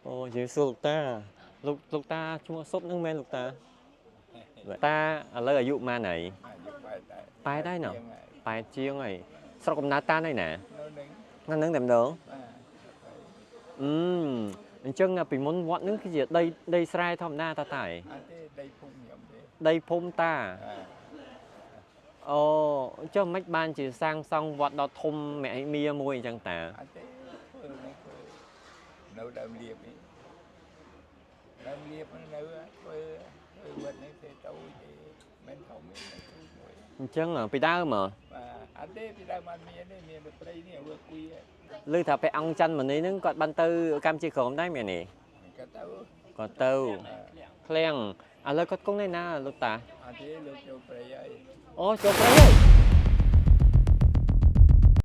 Ồ, dễ sợ lục ta. Lục ta chua sốt nước men lục ta. Vậy ta ở lời ở dụ ma này. យកបែបដែរ ไปได้เนาะ ជាងហើយ ไปเชียงไงสระកំណើតតានេះណា នៅនឹង นั่นนึงតែម្ដង បាទ អញ្ចឹងពីមុនវត្តនឹងគឺជាដីស្រែធម្មតាតាតែ អត់ទេដីភូមិខ្ញុំទេ ដីភូមិតា បាទ អូចុះមិនបានជាសាងសង់វត្តដ៏ធំមហិមាមួយអញ្ចឹងតា អត់ទេធ្វើនេះធ្វើនៅដើមលៀបនេះដើមលៀបនៅធ្វើវត្តនេះទេទៅទេមិនធំទេធ្វើមួយ អញ្ចឹងពីដើមហ៎ បាទអត់ទេពីដើមអត់មានទេមានតែព្រៃនេះវើគួយ ឮថាព្រះអង្គច័ន្ទមនីហ្នឹងគាត់បានទៅកម្ពុជាក្រមដែរមែនទេ គាត់ទៅ គាត់ទៅឃ្លាំងឥឡូវគាត់គង់នៅណាលោកតា អត់ទេលោកចូលព្រៃហើយ អូចូលព្រៃហើយ